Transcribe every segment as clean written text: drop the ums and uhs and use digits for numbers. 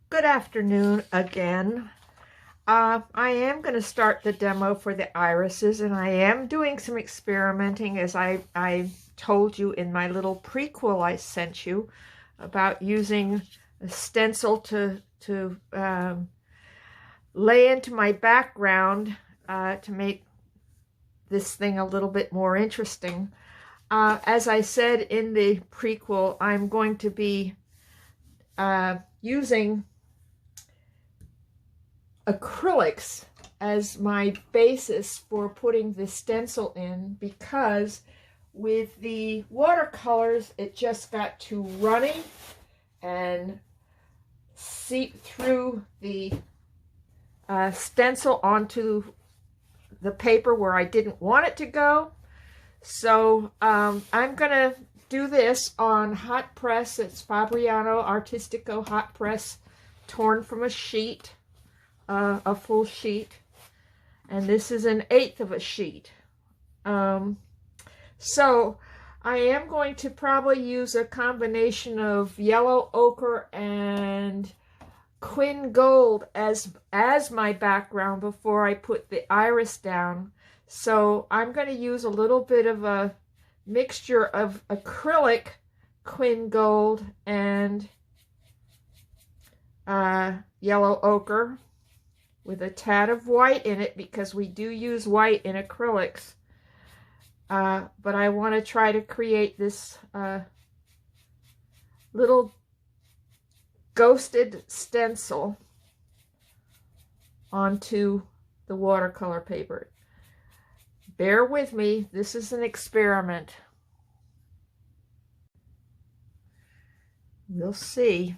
Good afternoon again. I am going to start the demo for the irises, and I am doing some experimenting, as I told you in my little prequel I sent you about using a stencil to lay into my background to make this thing a little bit more interesting. As I said in the prequel, I'm going to be using acrylics as my basis for putting the stencil in, because with the watercolors it just got too runny and seep through the stencil onto the paper where I didn't want it to go. So I'm gonna do this on hot press. It's Fabriano Artistico hot press, torn from a sheet, a full sheet, and this is 1/8 of a sheet. So I am going to probably use a combination of yellow ochre and quin gold as my background before I put the iris down. So I'm going to use a little bit of a mixture of acrylic, quin gold, and yellow ochre with a tad of white in it, because we do use white in acrylics. But I want to try to create this little ghosted stencil onto the watercolor paper. Bear with me, this is an experiment. We'll see.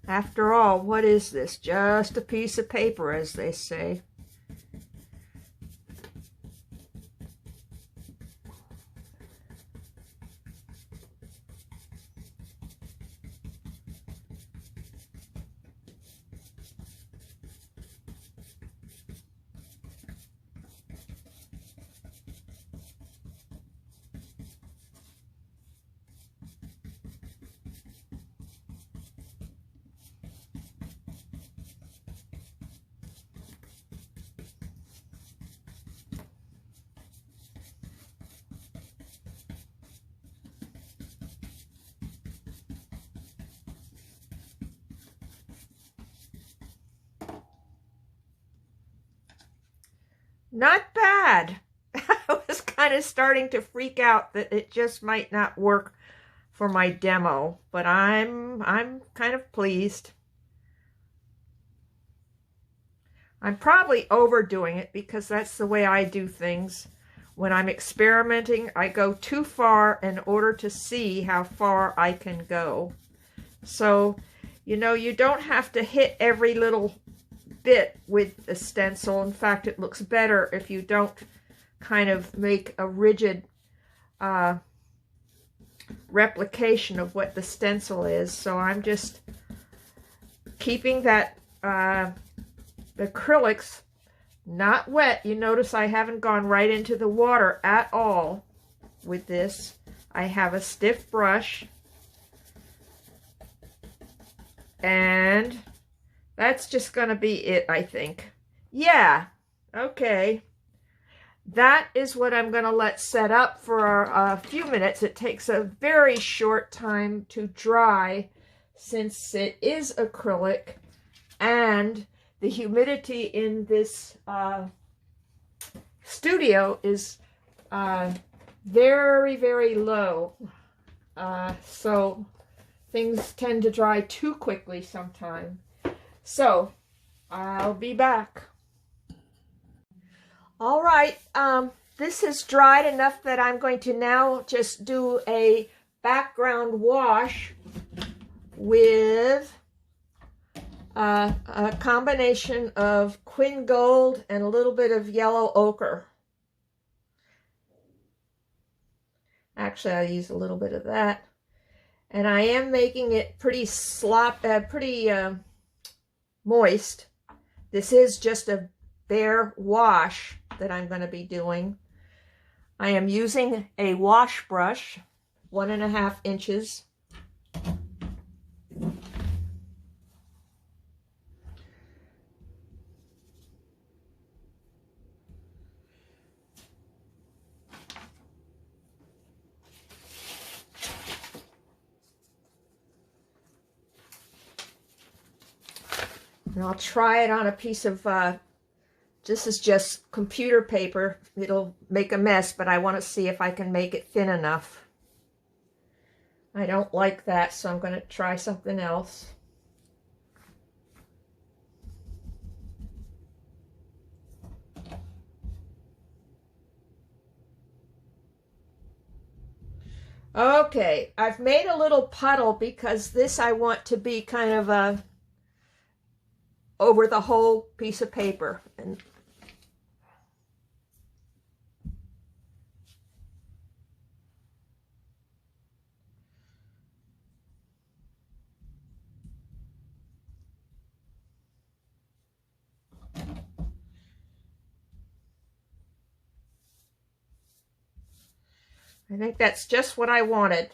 After all, what is this? Just a piece of paper, as they say. Not bad. I was kind of starting to freak out that it just might not work for my demo, but I'm kind of pleased. I'm probably overdoing it, because that's the way I do things. When I'm experimenting, I go too far in order to see how far I can go. So, you know, you don't have to hit every little bit with the stencil. In fact, it looks better if you don't kind of make a rigid replication of what the stencil is. So I'm just keeping that acrylics not wet. You notice I haven't gone right into the water at all with this. I have a stiff brush, and that's just going to be it, I think. Yeah, okay. That is what I'm going to let set up for a few minutes. It takes a very short time to dry, since it is acrylic, and the humidity in this studio is very, very low. So things tend to dry too quickly sometimes. So, I'll be back. All right, this has dried enough that I'm going to now just do a background wash with a combination of quin gold and a little bit of yellow ochre. Actually, I'll use a little bit of that. And I am making it pretty moist. This is just a bare wash that I'm going to be doing. I am using a wash brush, 1.5 inches. And I'll try it on a piece of, this is just computer paper. It'll make a mess, but I want to see if I can make it thin enough. I don't like that, so I'm going to try something else. Okay, I've made a little puddle because this I want to be kind of a over the whole piece of paper. And I think that's just what I wanted.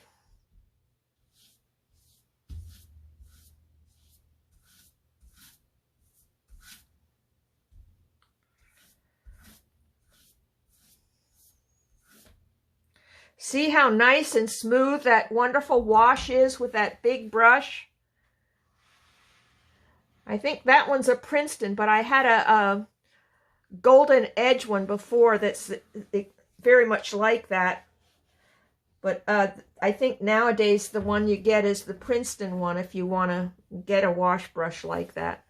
See how nice and smooth that wonderful wash is with that big brush? I think that one's a Princeton, but I had a golden edge one before that's very much like that. But I think nowadays the one you get is the Princeton one if you want to get a wash brush like that.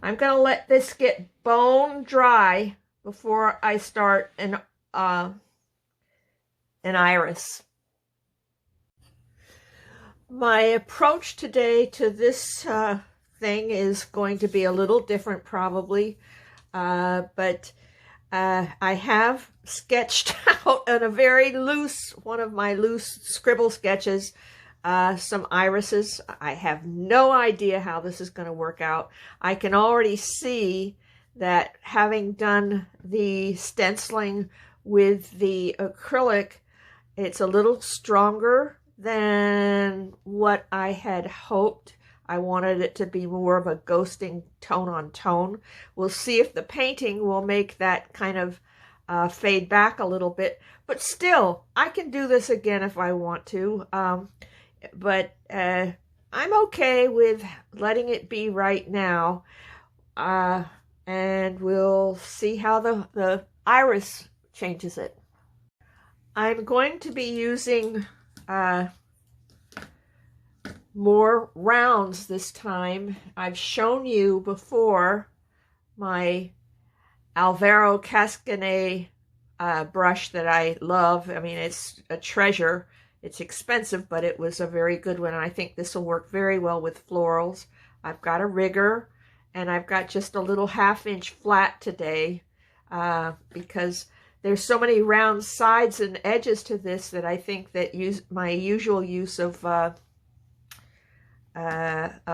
I'm going to let this get bone dry before I start an iris. My approach today to this thing is going to be a little different probably, but I have sketched out in a very loose, one of my loose scribble sketches, some irises. I have no idea how this is going to work out. I can already see that having done the stenciling with the acrylic, it's a little stronger than what I had hoped. I wanted it to be more of a ghosting tone on tone. We'll see if the painting will make that kind of fade back a little bit. But still, I can do this again if I want to. But I'm okay with letting it be right now. And we'll see how the iris changes it. I'm going to be using more rounds this time. I've shown you before my Alvaro Cascanet brush that I love. I mean, it's a treasure. It's expensive, but it was a very good one. And I think this will work very well with florals. I've got a rigger, and I've got just a little 1/2 inch flat today because there's so many round sides and edges to this that I think that my usual use of a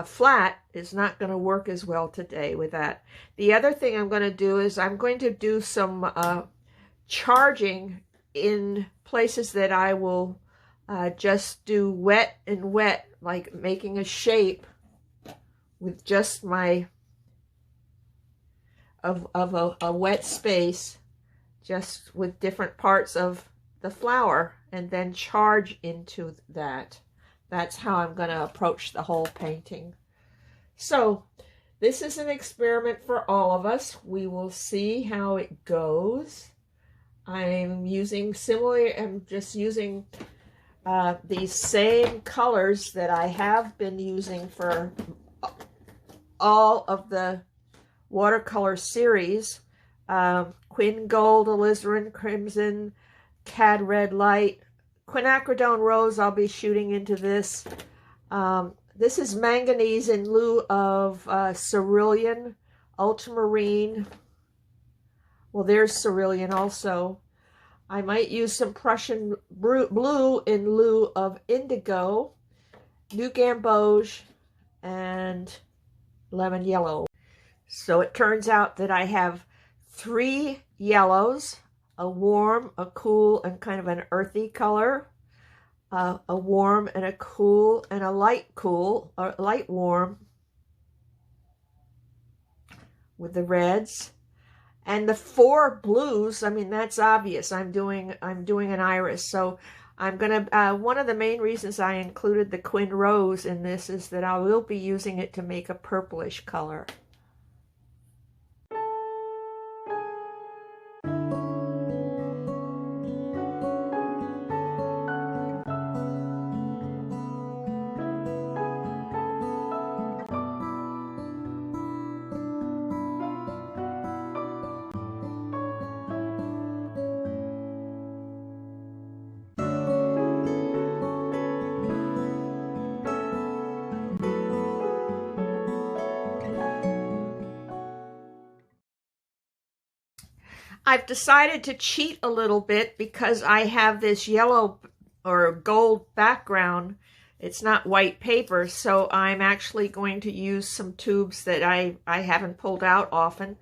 flat is not going to work as well today with that. The other thing I'm going to do is I'm going to do some charging in places that I will just do wet and wet, like making a shape with just my a wet space, just with different parts of the flower, and then charge into that. That's how I'm going to approach the whole painting. So this is an experiment for all of us. We will see how it goes. I'm just using these same colors that I have been using for all of the watercolor series. Quin Gold, Alizarin Crimson, Cad Red Light, Quinacridone Rose. I'll be shooting into this. This is manganese in lieu of cerulean, ultramarine. Well, there's cerulean also. I might use some Prussian blue in lieu of indigo, New Gamboge, and lemon yellow. So it turns out that I have 3 yellows, a warm, a cool, and kind of an earthy color, a warm and a cool and a light cool, or light warm with the reds. And the 4 blues, I mean, that's obvious. I'm doing an iris. So I'm going to, one of the main reasons I included the Quin Rose in this is that I will be using it to make a purplish color. I've decided to cheat a little bit because I have this yellow or gold background. It's not white paper, so I'm actually going to use some tubes that I haven't pulled out often.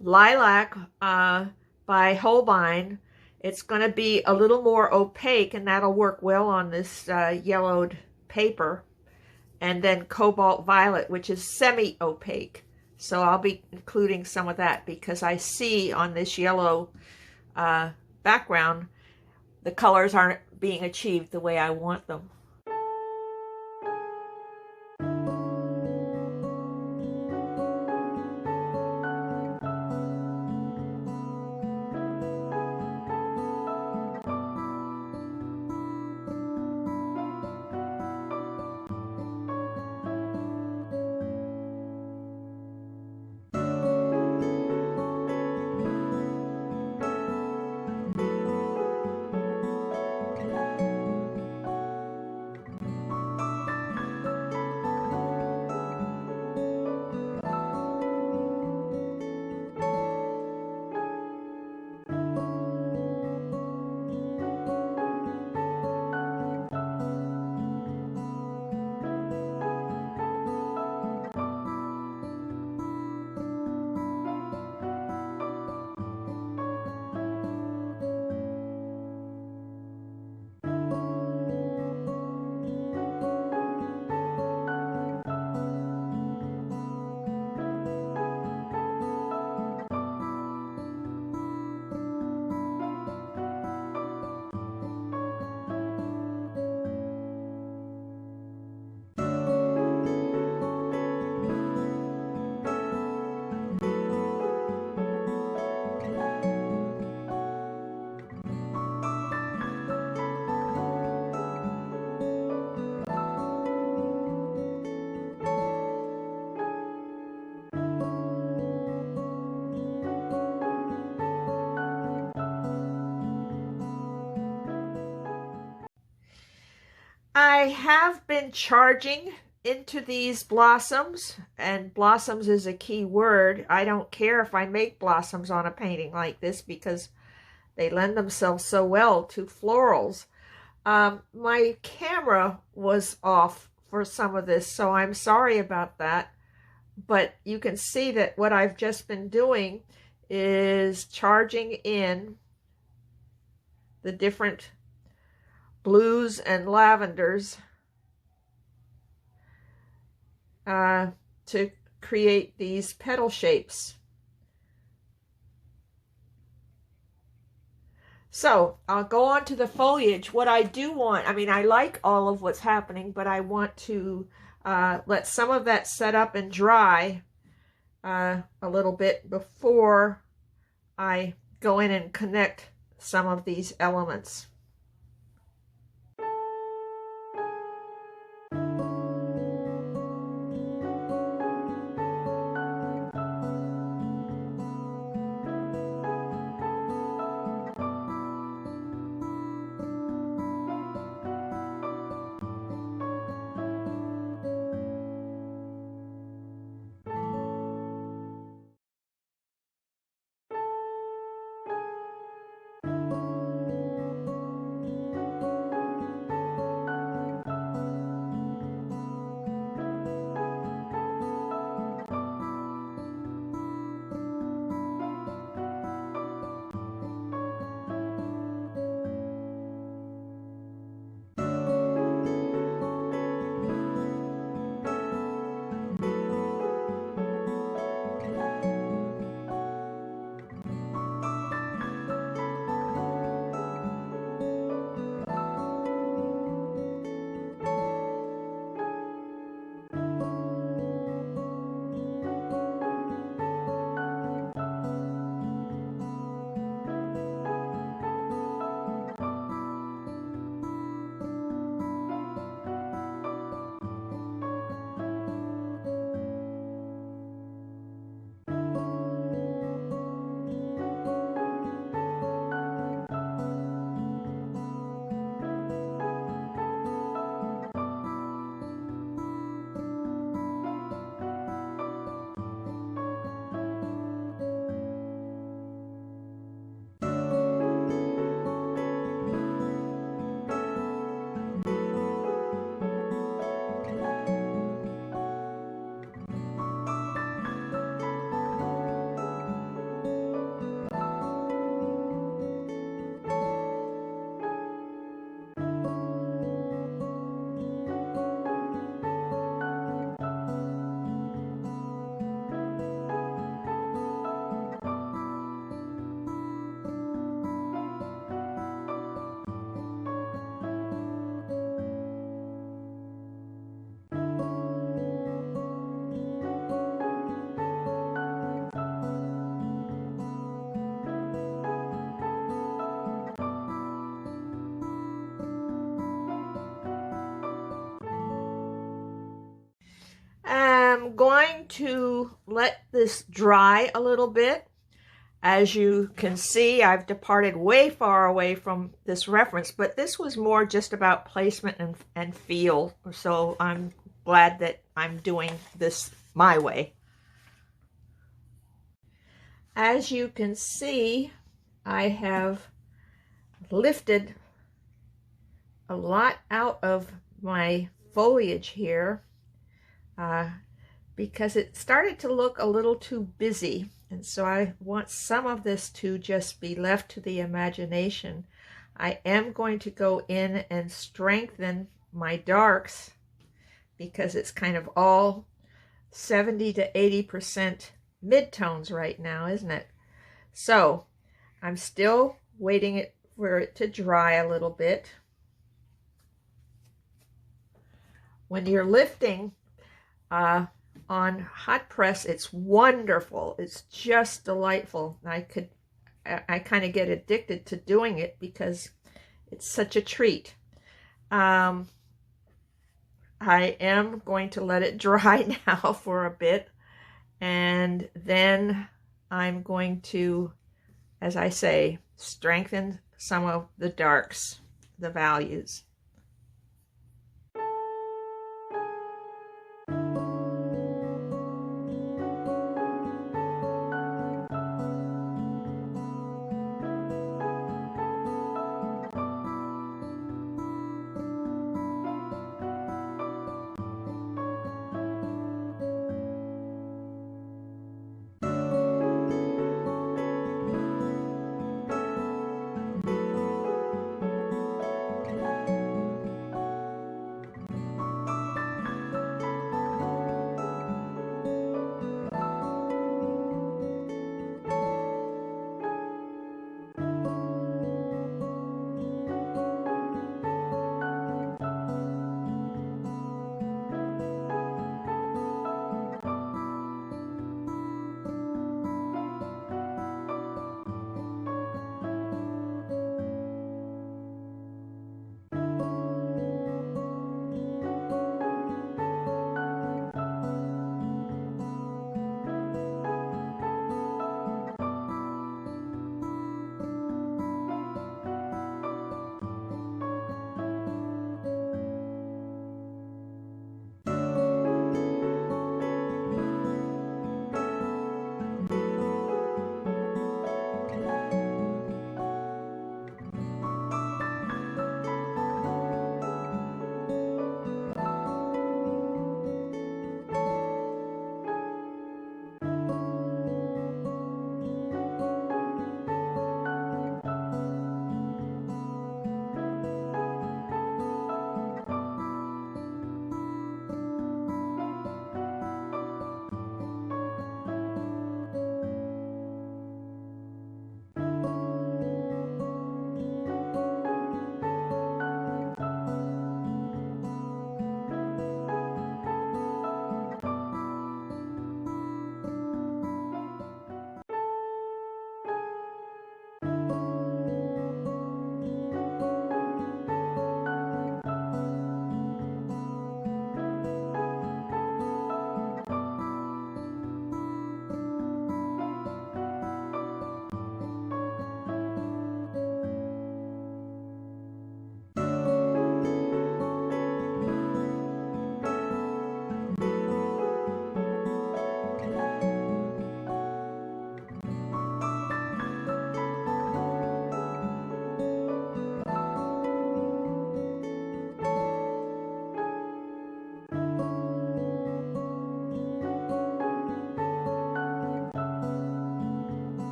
Lilac by Holbein. It's going to be a little more opaque, and that'll work well on this yellowed paper. And then Cobalt Violet, which is semi-opaque. So I'll be including some of that because I see on this yellow background, the colors aren't being achieved the way I want them. I have been charging into these blossoms, and blossoms is a key word. I don't care if I make blossoms on a painting like this because they lend themselves so well to florals. My camera was off for some of this, so I'm sorry about that. But you can see that what I've just been doing is charging in the different blues and lavenders to create these petal shapes. So I'll go on to the foliage. What I do want, I mean, I like all of what's happening, but I want to let some of that set up and dry a little bit before I go in and connect some of these elements. going to let this dry a little bit. As you can see, I've departed way far away from this reference, but this was more just about placement and feel. So I'm glad that I'm doing this my way. As you can see, I have lifted a lot out of my foliage here because it started to look a little too busy. And so I want some of this to just be left to the imagination. I am going to go in and strengthen my darks because it's kind of all 70 to 80% midtones right now, isn't it? So I'm still waiting for it to dry a little bit. When you're lifting on hot press, it's wonderful. It's just delightful. I kind of get addicted to doing it because it's such a treat. I am going to let it dry now for a bit, and then I'm going to, as I say, strengthen some of the darks, the values.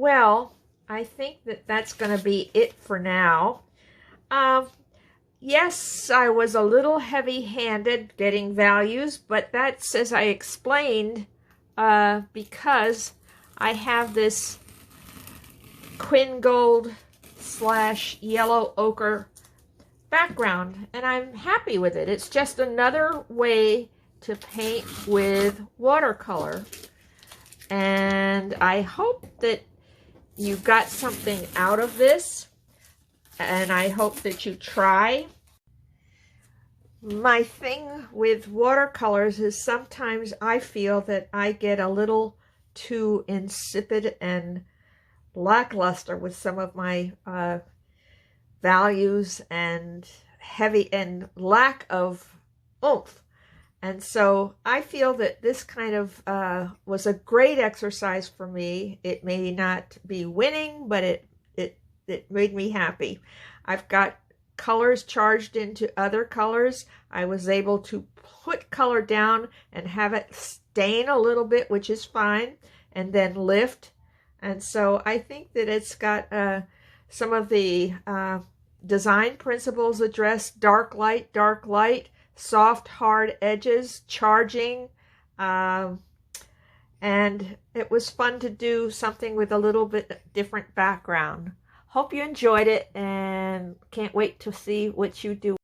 Well, I think that that's going to be it for now. Yes, I was a little heavy-handed getting values, but that's, as I explained, because I have this Quin Gold / yellow ochre background, and I'm happy with it. It's just another way to paint with watercolor, and I hope that you got something out of this, and I hope that you try. My thing with watercolors is sometimes I feel that I get a little too insipid and lackluster with some of my values and heavy and lack of oomph. And so I feel that this kind of was a great exercise for me. It may not be winning, but it made me happy. I've got colors charged into other colors. I was able to put color down and have it stain a little bit, which is fine, and then lift. And so I think that it's got some of the design principles addressed: dark light, soft, hard edges, charging, and it was fun to do something with a little bit different background. Hope you enjoyed it, and can't wait to see what you do.